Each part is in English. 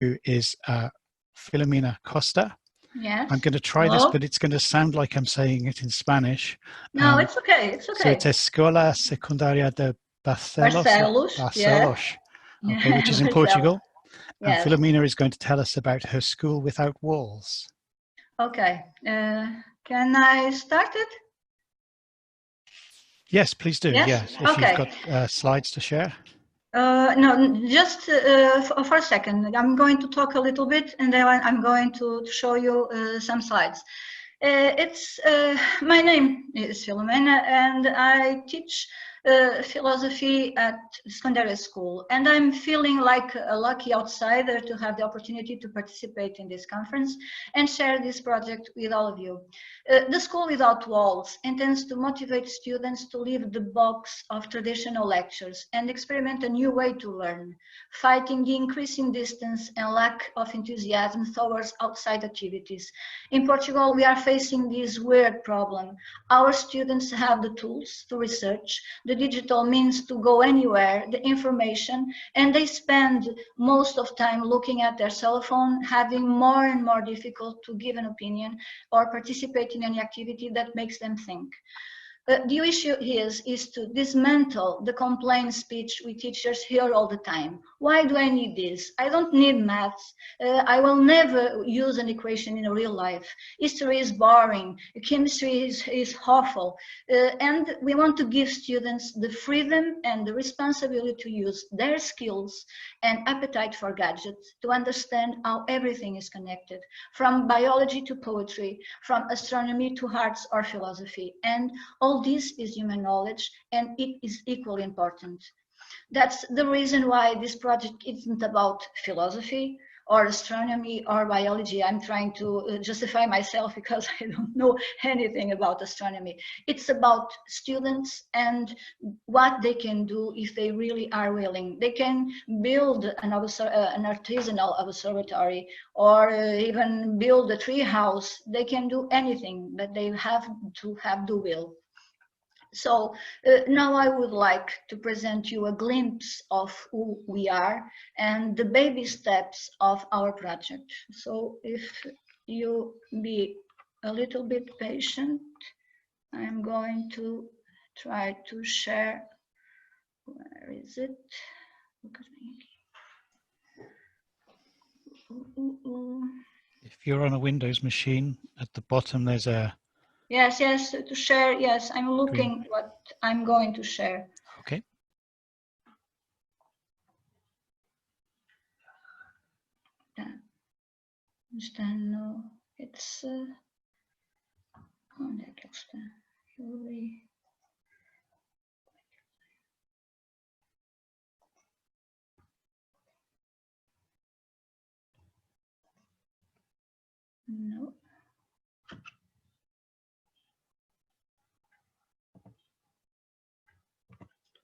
is Filomena Costa. Yes. I'm going to try this, but it's going to sound like I'm saying it in Spanish. No, it's okay. It's okay. So it's Escola Secundaria de Barcelos. Barcelos. Yeah. Okay, which is in Portugal. Yes. And Filomena is going to tell us about her school without walls. Okay. Can I start it? Yes, please do. Yes. If you've got slides to share. No, just for a second. I'm going to talk a little bit, and then I'm going to show you some slides. My name is Filomena, and I teach philosophy at secondary school, and I'm feeling like a lucky outsider to have the opportunity to participate in this conference and share this project with all of you. The School Without Walls intends to motivate students to leave the box of traditional lectures and experiment a new way to learn, fighting the increasing distance and lack of enthusiasm towards outside activities. In Portugal, we are facing this weird problem. Our students have the tools to research, the digital means to go anywhere, the information, and they spend most of time looking at their cell phone, having more and more difficult to give an opinion or participate in any activity that makes them think. The issue is to dismantle the complaint speech we teachers hear all the time. Why do I need this? I don't need maths. I will never use an equation in real life. History is boring. Chemistry is awful. And we want to give students the freedom and the responsibility to use their skills and appetite for gadgets to understand how everything is connected, from biology to poetry, from astronomy to arts or philosophy. And all this is human knowledge, and it is equally important. That's the reason why this project isn't about philosophy or astronomy or biology. I'm trying to justify myself because I don't know anything about astronomy. It's about students and what they can do if they really are willing. They can build an artisanal observatory or even build a tree house. They can do anything, but they have to have the will. So now I would like to present you a glimpse of who we are and the baby steps of our project. So if you be a little bit patient, I'm going to try to share. Where is it? Look at me. If you're on a Windows machine, at the bottom there's a Yes, to share. Yes, I'm looking what I'm going to share. Okay. No, it's onde é que ele está? No.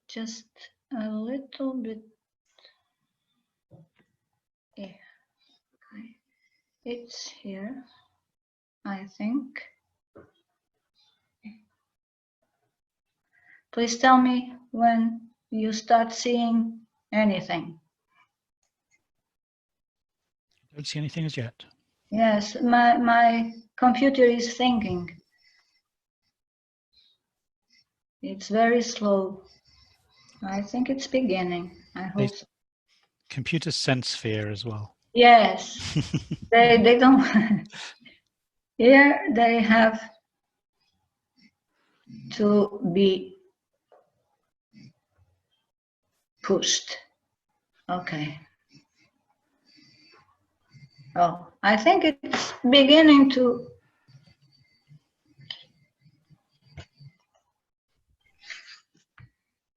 Just a little bit. Yeah. Okay. It's here, I think. Please tell me when you start seeing anything. Don't see anything as yet. Yes, my computer is thinking. It's very slow. I think it's beginning. I hope so. Computers sense fear as well. Yes, they don't. Here they have to be pushed. Okay. Oh, I think it's beginning to.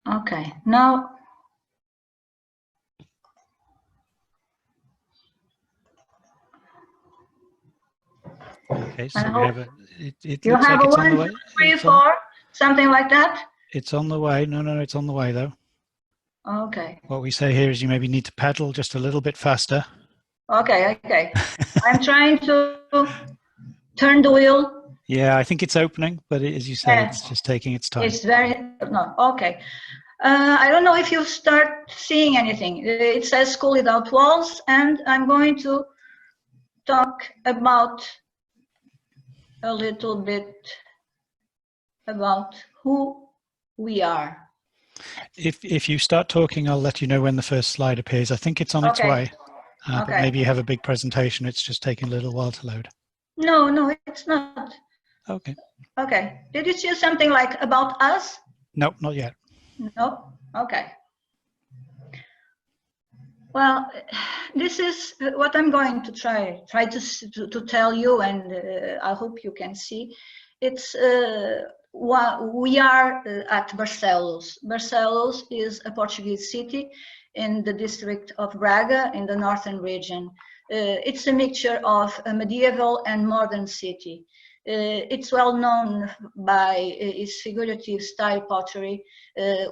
Okay, now. Okay, so we have it you looks have like a it's on the 1, way. 2, 3, 4, something like that? It's on the way. No, it's on the way though. Okay. What we say here is you maybe need to pedal just a little bit faster. Okay. I'm trying to turn the wheel. Yeah, I think it's opening, but as you say, it's just taking its time. It's very, no, okay. I don't know if you start seeing anything. It says School Without Walls, and I'm going to talk about a little bit about who we are. If you start talking, I'll let you know when the first slide appears. I think it's on its way, but maybe you have a big presentation. It's just taking a little while to load. No, it's not. Okay. Okay. Did you see something like about us? No, not yet. No? Okay. Well, this is what I'm going to try to tell you, and I hope you can see. It's we are at Barcelos. Barcelos is a Portuguese city in the district of Braga in the northern region. It's a mixture of a medieval and modern city. It's well known by its figurative style pottery,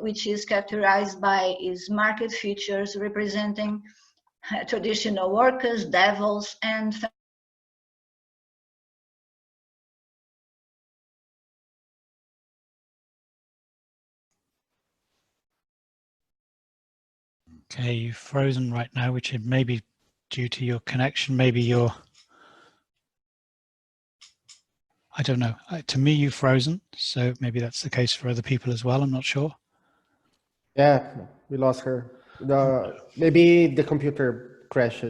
which is characterized by its market features representing traditional workers, devils, and okay, you've frozen right now, which is maybe due to your connection, maybe your, I don't know. To me, you've frozen, so maybe that's the case for other people as well. I'm not sure. Yeah, we lost her. Maybe the computer crashed.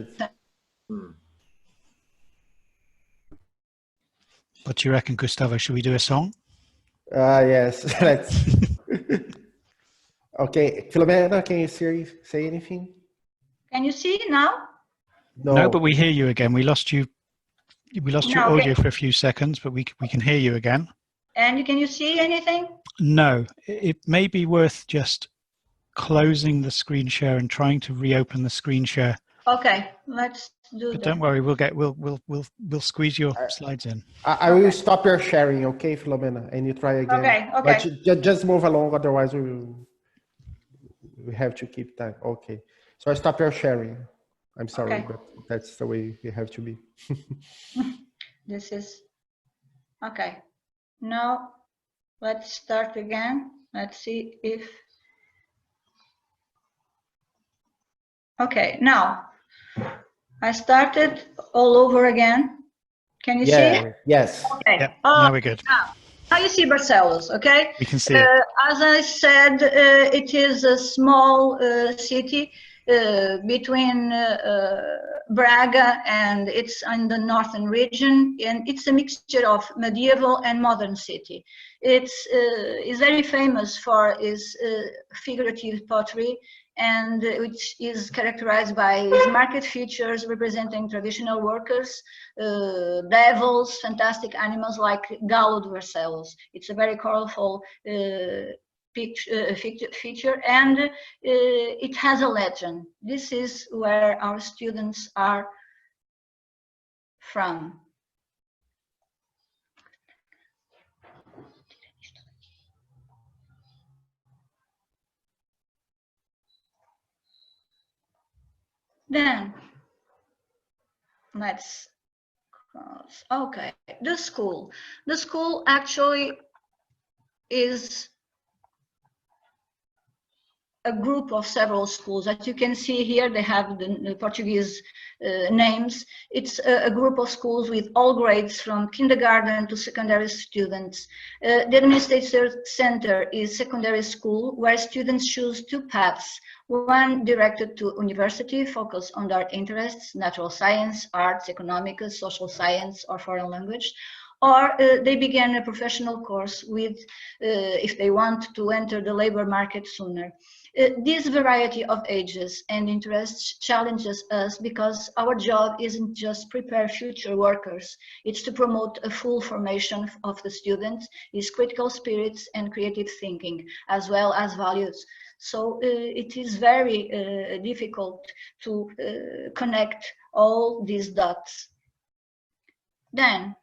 What do you reckon, Gustavo? Should we do a song? Yes, let's. Okay, Filomena, can you say anything? Can you see now? No, but we hear you again. We lost you. We lost your audio for a few seconds, but we can hear you again. And can you see anything? No, it may be worth just closing the screen share and trying to reopen the screen share. Okay, let's do but that. Don't worry, we'll squeeze your slides in. I will stop your sharing, okay, Filomena, and you try again. Okay. But just move along, otherwise we have to keep time. Okay, so I stop your sharing. I'm sorry, but that's the way we have to be. This is okay. Now let's start again. Let's see if. Okay, now I started all over again. Can you see? Yes. Okay. Yep, now we're good. Now you see Barcelos, okay? We can see it. As I said, it is a small city between Braga, and it's in the northern region, and it's a mixture of medieval and modern city. It's very famous for its figurative pottery, and which is characterized by its market features representing traditional workers, devils, fantastic animals like Galo de Barcelos. It's a very colorful feature, and it has a legend. This is where our students are from. Then let's cross. Okay, the school actually is a group of several schools. As you can see here, they have the Portuguese names. It's a group of schools with all grades from kindergarten to secondary students. The administrative center is secondary school, where students choose two paths. One directed to university, focused on their interests, natural science, arts, economics, social science, or foreign language. Or they begin a professional course with, if they want to enter the labor market sooner. This variety of ages and interests challenges us because our job isn't just prepare future workers, it's to promote a full formation of the students, his critical spirits and creative thinking, as well as values. So it is very difficult to connect all these dots. Then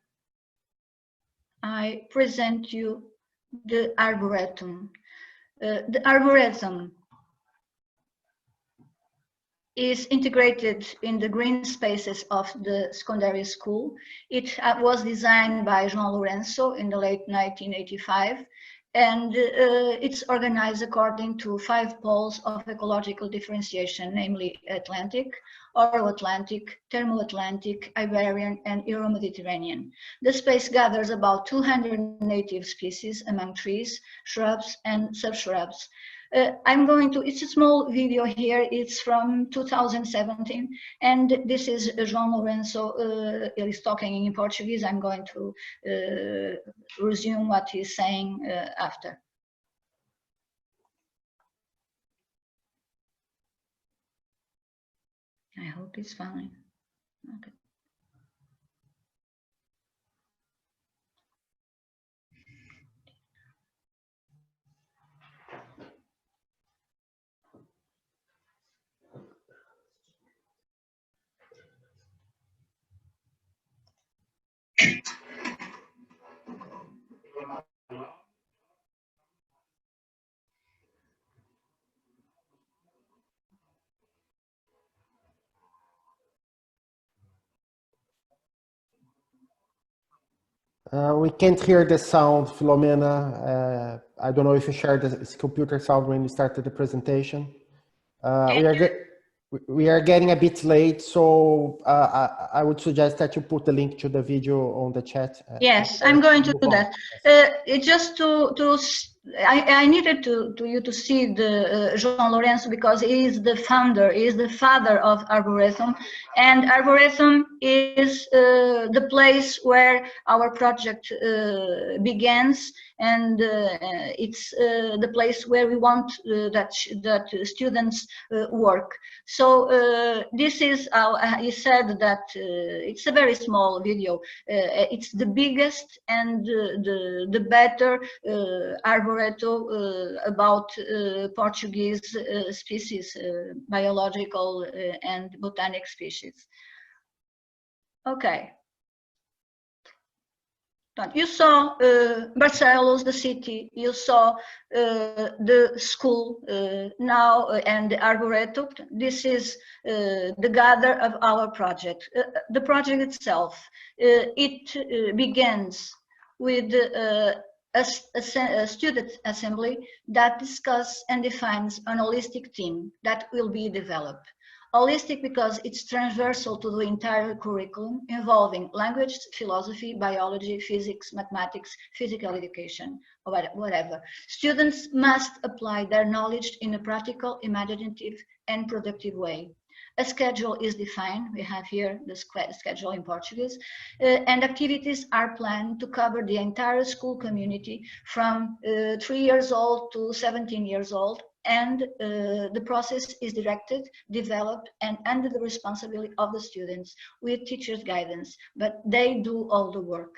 I present you the Arboretum. The Arboretum is integrated in the green spaces of the secondary school. It was designed by João Lourenço in the late 1985, and it's organized according to 5 poles of ecological differentiation, namely Atlantic, Oro-Atlantic, Thermo-Atlantic, Iberian, and Euro-Mediterranean. The space gathers about 200 native species among trees, shrubs, and subshrubs. It's a small video here, it's from 2017, and this is João Lourenço, he's talking in Portuguese. I'm going to resume what he's saying after. I hope it's fine. Okay. We can't hear the sound, Filomena. I don't know if you shared this computer sound when you started the presentation. We are getting a bit late, so I would suggest that you put the link to the video on the chat. Yes, I'm going to do that. Just I needed you to see the João Lourenço, because he is the founder, he is the father of Arboretum, and Arboretum is the place where our project begins, and it's the place where we want that students work. So this is how he said that it's a very small video. It's the biggest and the better arboretum about Portuguese species, biological and botanic species. Okay. You saw Barcelos, the city, you saw the school now, and the Arboretum. This is the gather of our project. The project itself, it begins with a student assembly that discusses and defines an holistic theme that will be developed. Holistic because it's transversal to the entire curriculum, involving language, philosophy, biology, physics, mathematics, physical education, or whatever. Students must apply their knowledge in a practical, imaginative, and productive way. A schedule is defined. We have here the schedule in Portuguese, and activities are planned to cover the entire school community from 3 years old to 17 years old. And the process is directed, developed, and under the responsibility of the students with teachers' guidance, but they do all the work.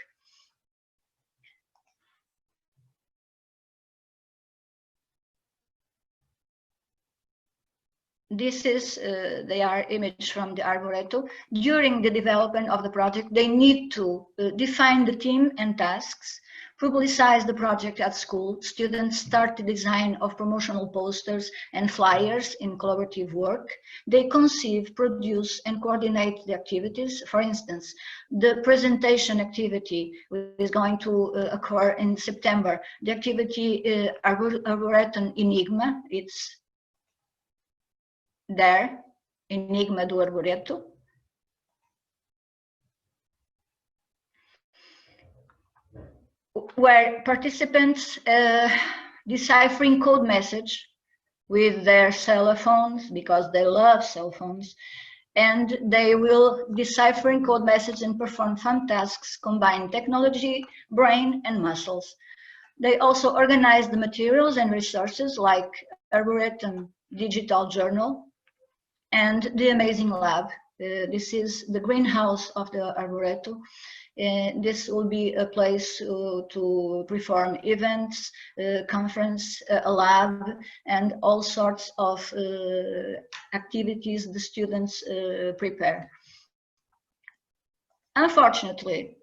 This is their image from the Arboretum. During the development of the project, they need to define the theme and tasks, publicize the project at school. Students start the design of promotional posters and flyers in collaborative work. They conceive, produce, and coordinate the activities. For instance, the presentation activity is going to occur in September. The activity Arboretum Enigma, it's there, Enigma do Arboretum. Where participants deciphering code message with their cell phones, because they love cell phones, and they will deciphering code message and perform fun tasks, combine technology, brain, and muscles. They also organize the materials and resources like Arboretum Digital Journal and the Amazing Lab. This is the greenhouse of the Arboretum. This will be a place to perform events, conference, a lab, and all sorts of activities the students prepare. Unfortunately,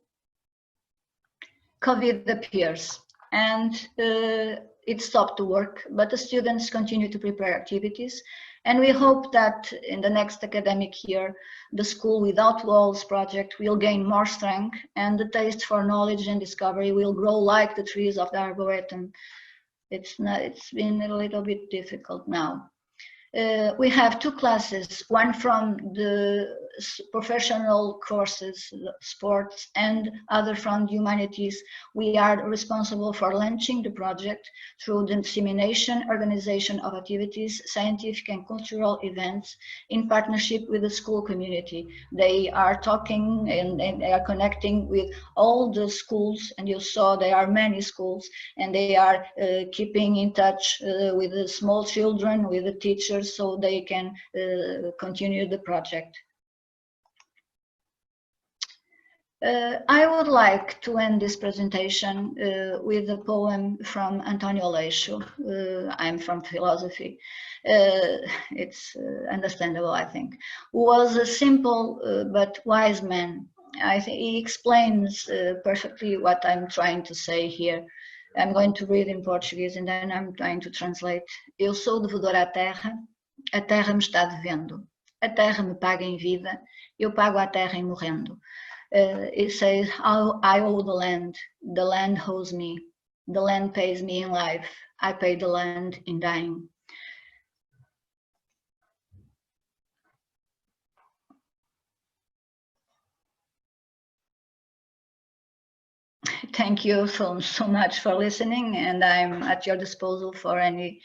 COVID appears and it stopped to work, but the students continue to prepare activities. And we hope that in the next academic year, the School Without Walls project will gain more strength, and the taste for knowledge and discovery will grow like the trees of the Arboretum. It's been a little bit difficult now. We have two classes, one from the professional courses, sports, and other from humanities. We are responsible for launching the project through the dissemination, organization of activities, scientific and cultural events in partnership with the school community. They are talking and they are connecting with all the schools, and you saw there are many schools, and they are keeping in touch with the small children, with the teachers, so they can continue the project. I would like to end this presentation with a poem from Antonio Leixo. I'm from philosophy. It's understandable, I think. Who was a simple but wise man. I think he explains perfectly what I'm trying to say here. I'm going to read in Portuguese and then I'm trying to translate. Eu sou devedor à terra, a terra me está devendo. A terra me paga em vida, eu pago à terra em morrendo. It says, I owe the land owes me, the land pays me in life, I pay the land in dying. Thank you so much for listening, and I'm at your disposal for any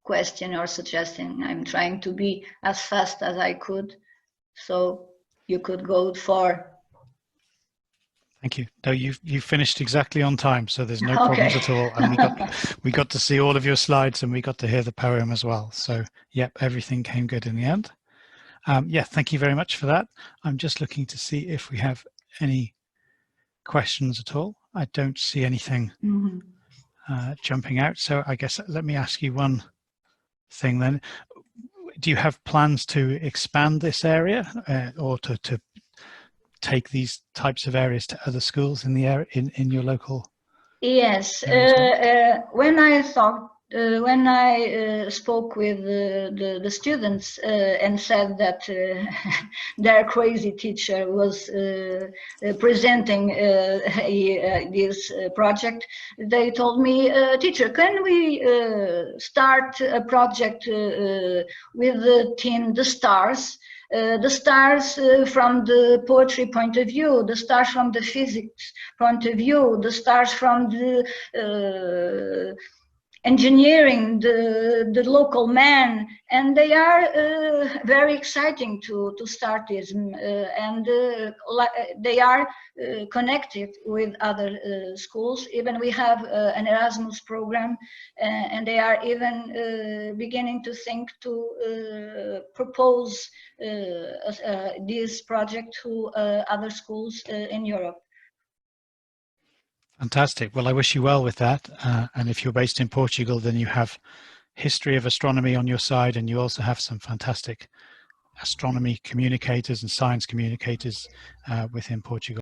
question or suggestion. I'm trying to be as fast as I could, so you could go for. Thank you. No, you finished exactly on time, so there's no problems at all. And we got to see all of your slides, and we got to hear the poem as well. So, yep, everything came good in the end. Yeah, thank you very much for that. I'm just looking to see if we have any questions at all. I don't see anything jumping out. So I guess let me ask you one thing then. Do you have plans to expand this area or to take these types of areas to other schools in the area in your local? Yes, when I spoke with the students and said that their crazy teacher was presenting this project, they told me, teacher, can we start a project with the team The Stars? The stars from the poetry point of view, the stars from the physics point of view, the stars from the engineering, the local man, and they are very exciting to start this, and they are connected with other schools. Even we have an Erasmus program, and they are even beginning to think to propose this project to other schools in Europe. Fantastic. Well, I wish you well with that. And if you're based in Portugal, then you have history of astronomy on your side, and you also have some fantastic astronomy communicators and science communicators within Portugal.